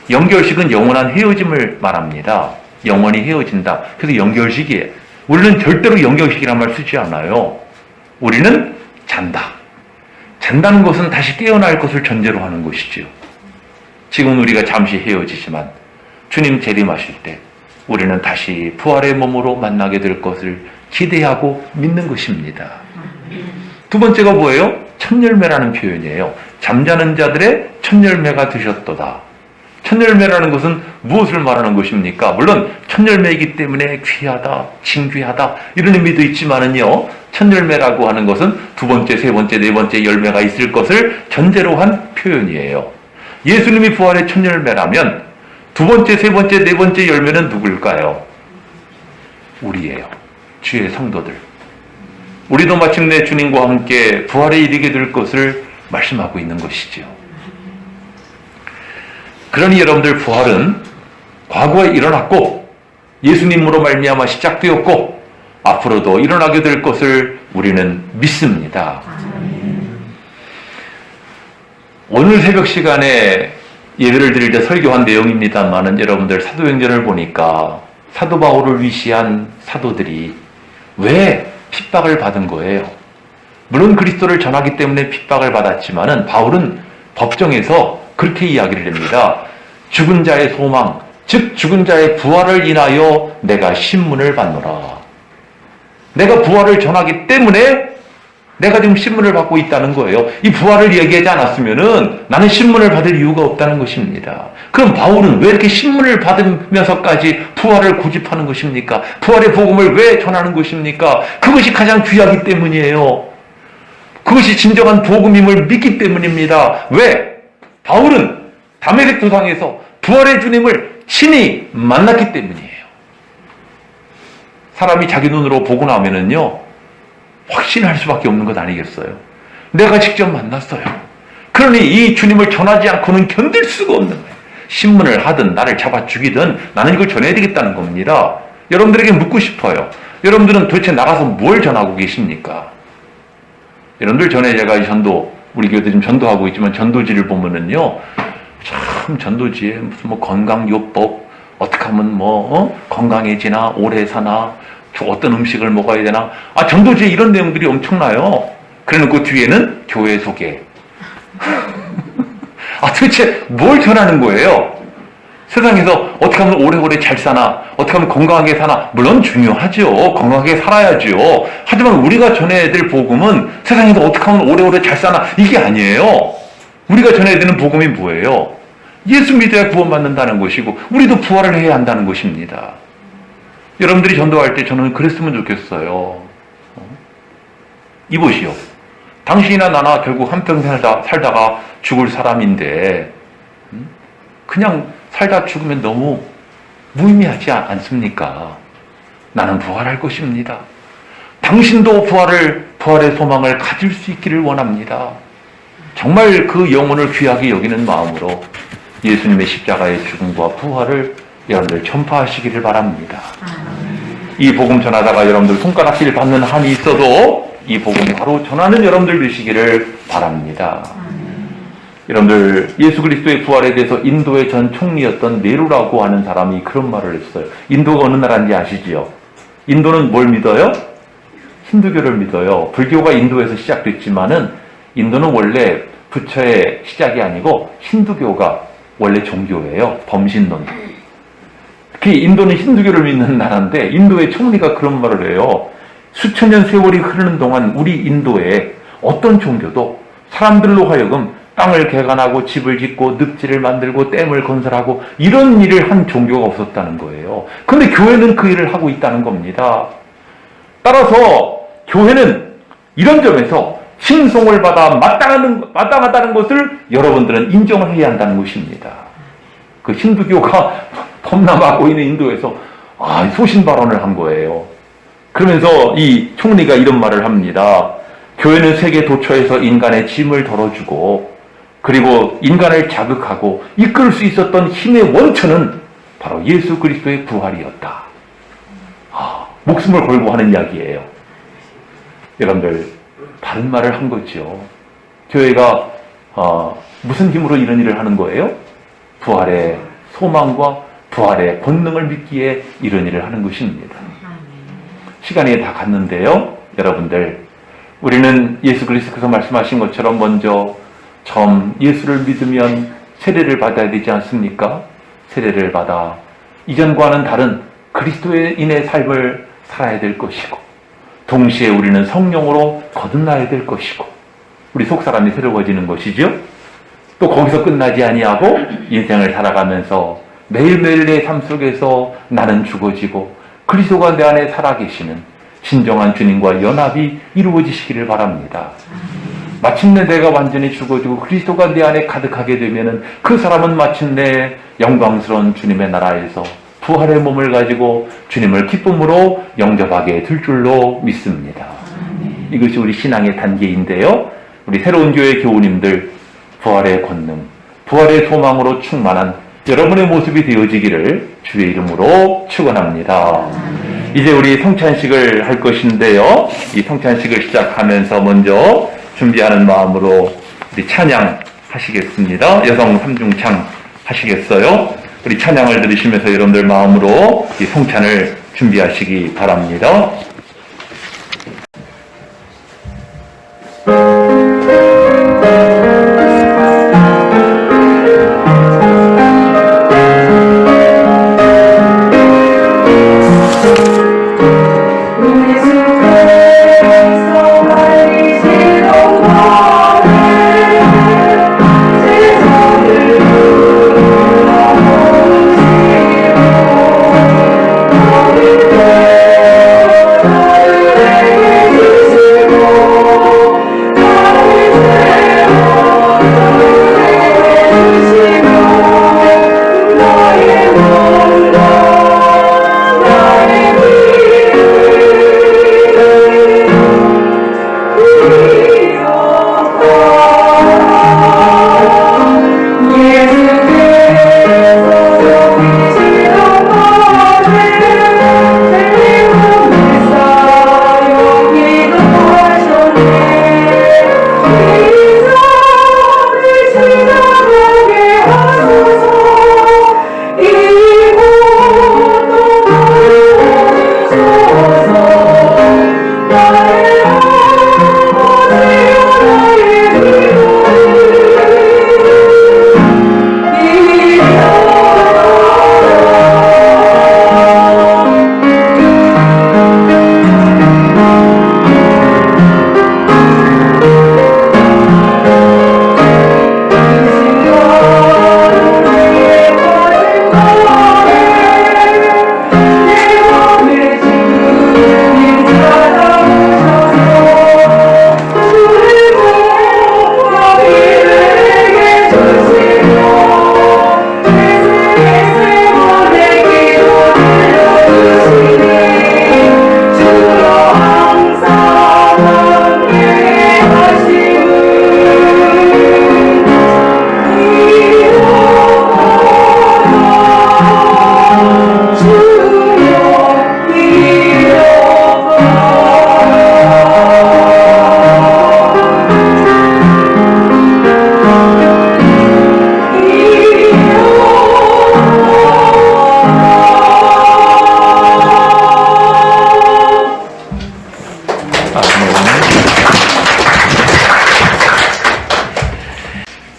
Speaker 1: 영결식은 영원한 헤어짐을 말합니다. 영원히 헤어진다. 그래서 영결식이에요. 우리는 절대로 영결식이라는 말 쓰지 않아요. 우리는 잔다. 잔다는 것은 다시 깨어날 것을 전제로 하는 것이죠. 지금 우리가 잠시 헤어지지만 주님 재림하실 때 우리는 다시 부활의 몸으로 만나게 될 것을 기대하고 믿는 것입니다. 두 번째가 뭐예요? 첫 열매라는 표현이에요. 잠자는 자들의 첫 열매가 되셨도다. 첫 열매라는 것은 무엇을 말하는 것입니까? 물론 첫 열매이기 때문에 귀하다, 진귀하다 이런 의미도 있지만은요. 첫 열매라고 하는 것은 두 번째, 세 번째, 네 번째 열매가 있을 것을 전제로 한 표현이에요. 예수님이 부활의 첫 열매라면 두 번째, 세 번째, 네 번째 열매는 누굴까요? 우리예요. 주의 성도들. 우리도 마침내 주님과 함께 부활에 이르게 될 것을 말씀하고 있는 것이죠. 그러니 여러분들 부활은 과거에 일어났고 예수님으로 말미암아 시작되었고 앞으로도 일어나게 될 것을 우리는 믿습니다. 오늘 새벽 시간에 예배를 드릴 때 설교한 내용입니다만은 여러분들 사도행전을 보니까 사도 바울을 위시한 사도들이 왜 핍박을 받은 거예요? 물론 그리스도를 전하기 때문에 핍박을 받았지만은 바울은 법정에서 그렇게 이야기를 합니다. 죽은 자의 소망, 즉 죽은 자의 부활을 인하여 내가 신문을 받노라. 내가 부활을 전하기 때문에 내가 지금 신문을 받고 있다는 거예요. 이 부활을 얘기하지 않았으면은 나는 신문을 받을 이유가 없다는 것입니다. 그럼 바울은 왜 이렇게 신문을 받으면서까지 부활을 고집하는 것입니까? 부활의 복음을 왜 전하는 것입니까? 그것이 가장 귀하기 때문이에요. 그것이 진정한 복음임을 믿기 때문입니다. 왜? 바울은 다메섹 도상에서 부활의 주님을 친히 만났기 때문이에요. 사람이 자기 눈으로 보고 나면은요, 확신할 수밖에 없는 것 아니겠어요? 내가 직접 만났어요. 그러니 이 주님을 전하지 않고는 견딜 수가 없는 거예요. 신문을 하든 나를 잡아 죽이든 나는 이걸 전해야 되겠다는 겁니다. 여러분들에게 묻고 싶어요. 여러분들은 도대체 나가서 뭘 전하고 계십니까? 여러분들 전에 제가 이 전도, 우리 교회도 지금 전도하고 있지만 전도지를 보면은요, 참 전도지에 무슨 뭐 건강요법, 어떻게 하면 건강해지나, 오래 사나, 어떤 음식을 먹어야 되나. 전도지에 이런 내용들이 엄청나요. 그래놓고 뒤에는 교회 소개. 도대체 뭘 전하는 거예요? 세상에서 어떻게 하면 오래오래 잘 사나, 어떻게 하면 건강하게 사나, 물론 중요하죠. 건강하게 살아야죠. 하지만 우리가 전해야 될 복음은 세상에서 어떻게 하면 오래오래 잘 사나, 이게 아니에요. 우리가 전해야 되는 복음이 뭐예요? 예수 믿어야 구원받는다는 것이고 우리도 부활을 해야 한다는 것입니다. 여러분들이 전도할 때 저는 그랬으면 좋겠어요. 이보시오. 당신이나 나나 결국 한평생 살다가 죽을 사람인데 그냥 살다 죽으면 너무 무의미하지 않습니까? 나는 부활할 것입니다. 당신도 부활의 소망을 가질 수 있기를 원합니다. 정말 그 영혼을 귀하게 여기는 마음으로 예수님의 십자가의 죽음과 부활을 여러분들 전파하시기를 바랍니다. 이 복음 전하다가 여러분들 손가락질 받는 한이 있어도 이 복음 바로 전하는 여러분들 되시기를 바랍니다. 여러분들 예수 그리스도의 부활에 대해서 인도의 전 총리였던 네루라고 하는 사람이 그런 말을 했어요. 인도가 어느 나라인지 아시지요? 인도는 뭘 믿어요? 힌두교를 믿어요. 불교가 인도에서 시작됐지만은 인도는 원래 부처의 시작이 아니고 힌두교가 원래 종교예요. 범신론. 특히 인도는 힌두교를 믿는 나라인데 인도의 총리가 그런 말을 해요. 수천 년 세월이 흐르는 동안 우리 인도에 어떤 종교도 사람들로 하여금 땅을 개간하고 집을 짓고 늪지를 만들고 댐을 건설하고 이런 일을 한 종교가 없었다는 거예요. 그런데 교회는 그 일을 하고 있다는 겁니다. 따라서 교회는 이런 점에서 칭송을 받아 마땅하다는 것을 여러분들은 인정을 해야 한다는 것입니다. 그 힌두교가 범람하고 있는 인도에서 소신 발언을 한 거예요. 그러면서 이 총리가 이런 말을 합니다. 교회는 세계 도처에서 인간의 짐을 덜어주고 그리고 인간을 자극하고 이끌 수 있었던 힘의 원천은 바로 예수 그리스도의 부활이었다. 목숨을 걸고 하는 이야기예요. 여러분들, 다른 말을 한 거죠. 교회가 무슨 힘으로 이런 일을 하는 거예요? 부활의 소망과 부활의 권능을 믿기에 이런 일을 하는 것입니다. 시간이 다 갔는데요. 여러분들, 우리는 예수 그리스도께서 말씀하신 것처럼 먼저 처음 예수를 믿으면 세례를 받아야 되지 않습니까? 세례를 받아 이전과는 다른 그리스도인의 삶을 살아야 될 것이고, 동시에 우리는 성령으로 거듭나야 될 것이고, 우리 속사람이 새로워지는 것이죠. 또 거기서 끝나지 아니하고 인생을 살아가면서 매일매일 내 삶 속에서 나는 죽어지고 그리스도가 내 안에 살아계시는 진정한 주님과 연합이 이루어지시기를 바랍니다. 마침내 내가 완전히 죽어지고 그리스도가 내 안에 가득하게 되면은 그 사람은 마침내 영광스러운 주님의 나라에서 부활의 몸을 가지고 주님을 기쁨으로 영접하게 될 줄로 믿습니다. 이것이 우리 신앙의 단계인데요. 우리 새로운 교회 교우님들, 부활의 권능, 부활의 소망으로 충만한 여러분의 모습이 되어지기를 주의 이름으로 축원합니다. 이제 우리 성찬식을 할 것인데요. 이 성찬식을 시작하면서 먼저 준비하는 마음으로 우리 찬양 하시겠습니다. 여성 삼중창 하시겠어요? 우리 찬양을 들으시면서 여러분들 마음으로 이 성찬을 준비하시기 바랍니다.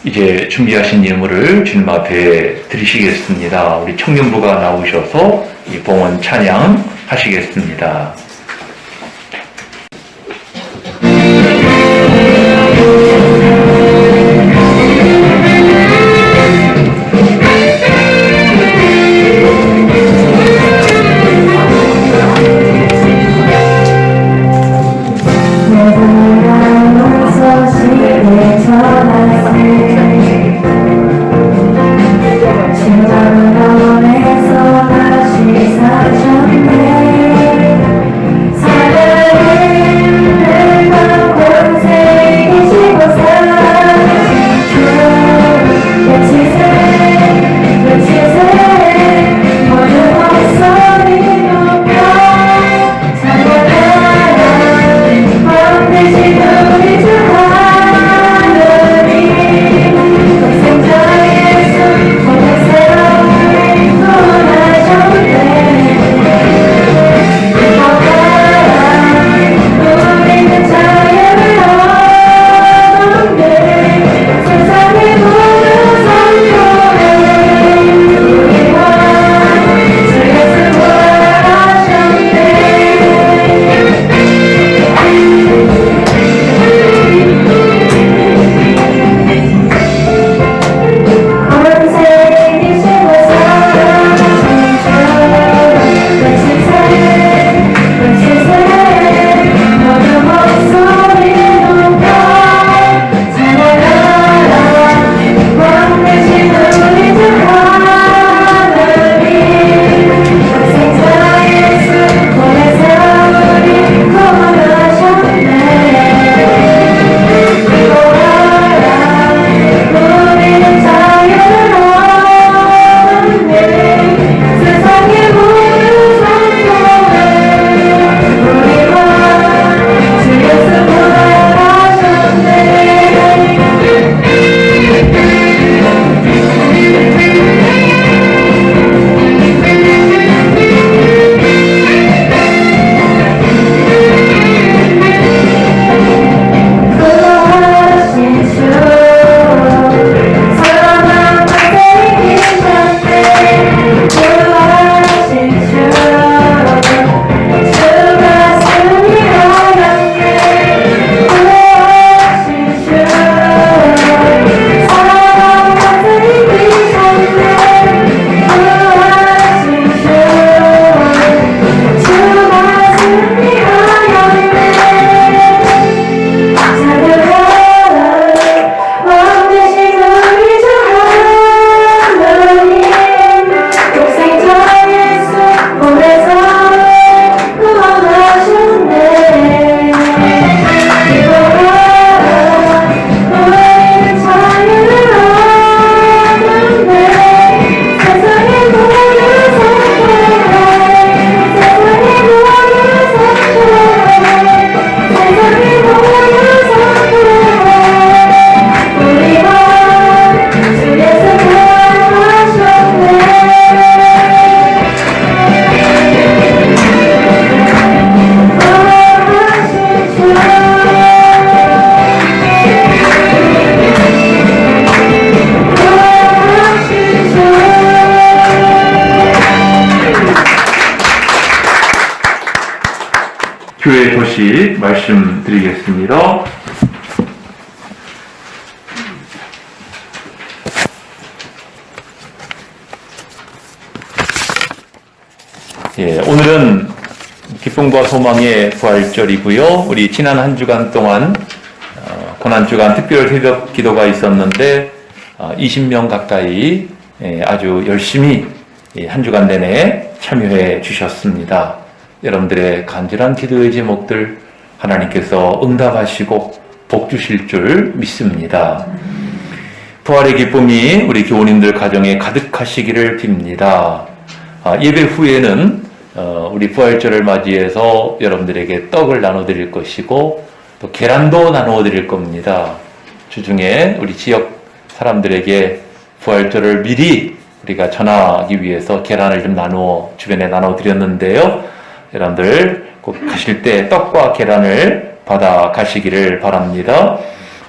Speaker 1: 이제 준비하신 예물을 주님 앞에 드리시겠습니다. 우리 청년부가 나오셔서 이 봉헌 찬양 하시겠습니다.
Speaker 3: 진짜
Speaker 1: 교회 소식 말씀드리겠습니다. 예, 오늘은 기쁨과 소망의 부활절이고요. 우리 지난 한 주간 동안 고난주간 특별 새벽 기도가 있었는데 20명 가까이 아주 열심히 한 주간 내내 참여해 주셨습니다. 여러분들의 간절한 기도의 제목들 하나님께서 응답하시고 복 주실 줄 믿습니다. 부활의 기쁨이 우리 교우님들 가정에 가득하시기를 빕니다. 예배 후에는 우리 부활절을 맞이해서 여러분들에게 떡을 나눠드릴 것이고 또 계란도 나눠드릴 겁니다. 주중에 우리 지역 사람들에게 부활절을 미리 우리가 전하기 위해서 계란을 좀 주변에 나눠드렸는데요. 여러분들 꼭 가실 때 떡과 계란을 받아 가시기를 바랍니다.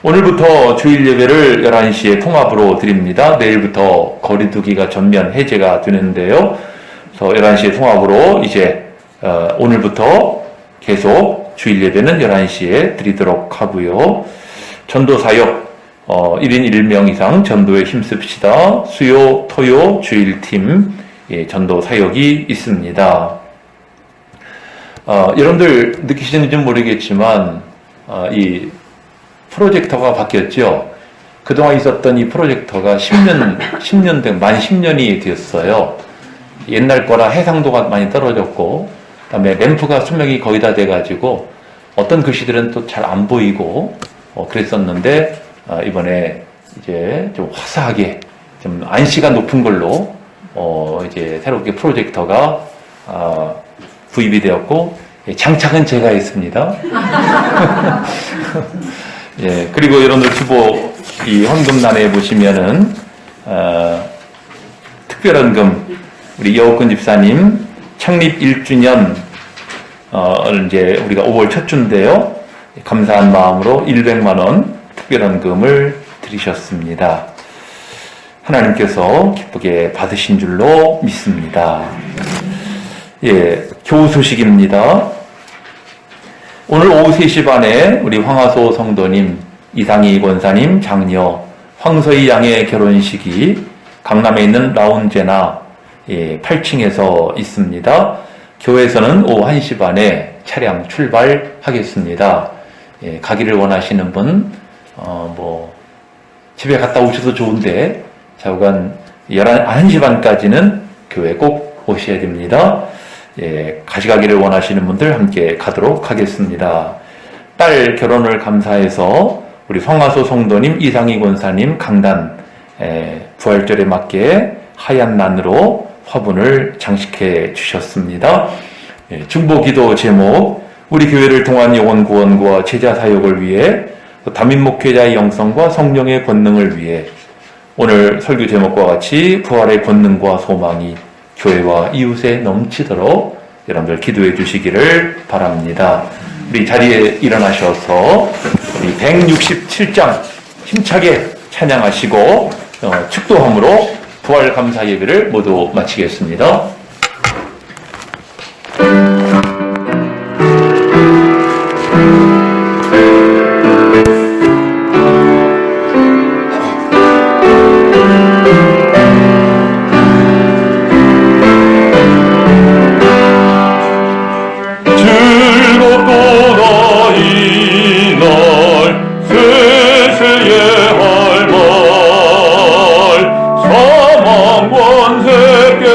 Speaker 1: 오늘부터 주일 예배를 11시에 통합으로 드립니다. 내일부터 거리두기가 전면 해제가 되는데요. 그래서 11시에 통합으로 이제 오늘부터 계속 주일 예배는 11시에 드리도록 하고요. 전도 사역 1인 1명 이상 전도에 힘씁시다. 수요, 토요, 주일팀 전도 사역이 있습니다. 여러분들 느끼시는지 모르겠지만 이 프로젝터가 바뀌었죠. 그동안 있었던 이 프로젝터가 만 10년이 되었어요. 옛날 거라 해상도가 많이 떨어졌고, 그다음에 램프가 수명이 거의 다 돼가지고 어떤 글씨들은 또 잘 안 보이고 그랬었는데 이번에 이제 좀 화사하게 좀 안시가 높은 걸로 이제 새롭게 프로젝터가 구입이 되었고 장착은 제가 했습니다. 예, 그리고 여러분들 주보 이 헌금란에 보시면은 특별헌금 우리 여옥근 집사님 창립 1주년 이제 우리가 5월 첫 주인데요. 감사한 마음으로 100만 원 특별헌금을 드리셨습니다. 하나님께서 기쁘게 받으신 줄로 믿습니다. 예, 교우 소식입니다. 오늘 오후 3시 반에 우리 황하소 성도님, 이상희 권사님 장녀 황서희 양의 결혼식이 강남에 있는 라운제나 8층에서 있습니다. 교회에서는 오후 1시 반에 차량 출발하겠습니다. 가기를 원하시는 분, 집에 갔다 오셔도 좋은데, 좌우간 1시 반까지는 교회 꼭 오셔야 됩니다. 가시가기를 원하시는 분들 함께 가도록 하겠습니다. 딸 결혼을 감사해서 우리 성화소 성도님, 이상희 권사님 강단, 부활절에 맞게 하얀 난으로 화분을 장식해 주셨습니다. 중보기도 제목, 우리 교회를 통한 영혼 구원과 제자 사역을 위해 담임 목회자의 영성과 성령의 권능을 위해 오늘 설교 제목과 같이 부활의 권능과 소망이 교회와 이웃에 넘치도록 여러분들 기도해 주시기를 바랍니다. 우리 자리에 일어나셔서 우리 167장 힘차게 찬양하시고 축도함으로 부활 감사 예배를 모두 마치겠습니다.
Speaker 3: 사망 권세께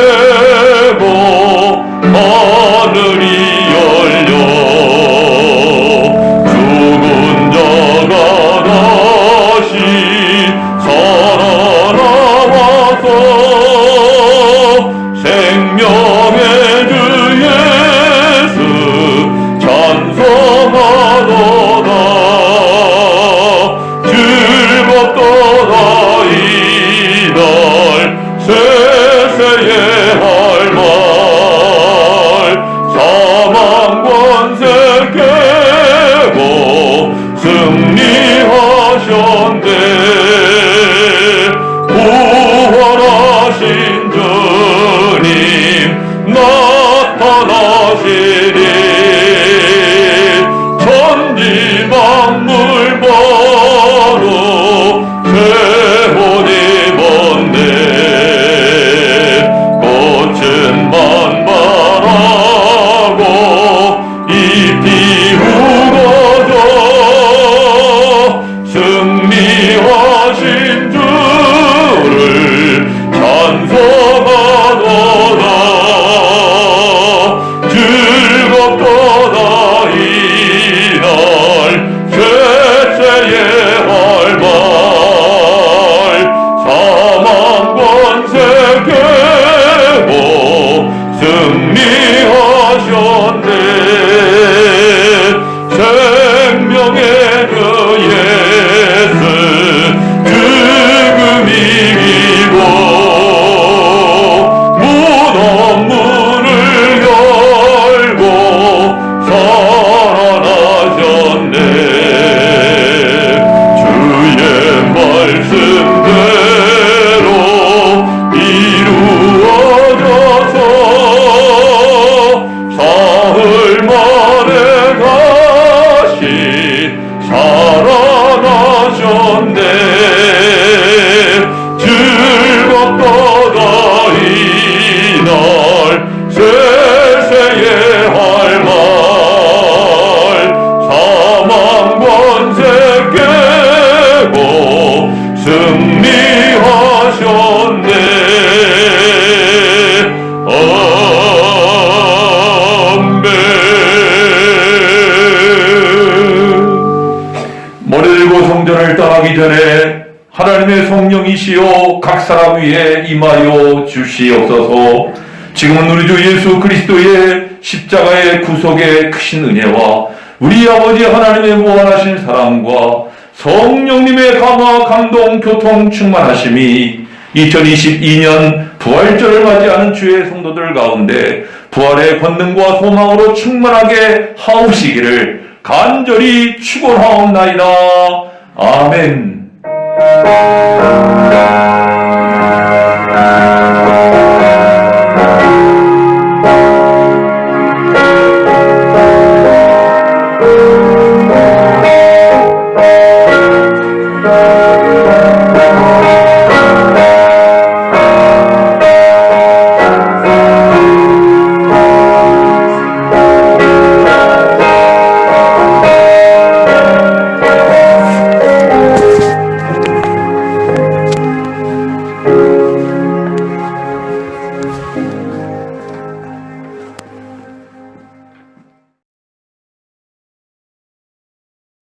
Speaker 1: 성령이시여 각 사람 위에 임하여 주시옵소서. 지금은 우리 주 예수 그리스도의 십자가의 구속의 크신 은혜와 우리 아버지 하나님의 무한하신 사랑과 성령님의 감화, 감동, 교통, 충만하심이 2022년 부활절을 맞이하는 주의 성도들 가운데 부활의 권능과 소망으로 충만하게 하옵시기를 간절히 축원하옵나이다. 아멘.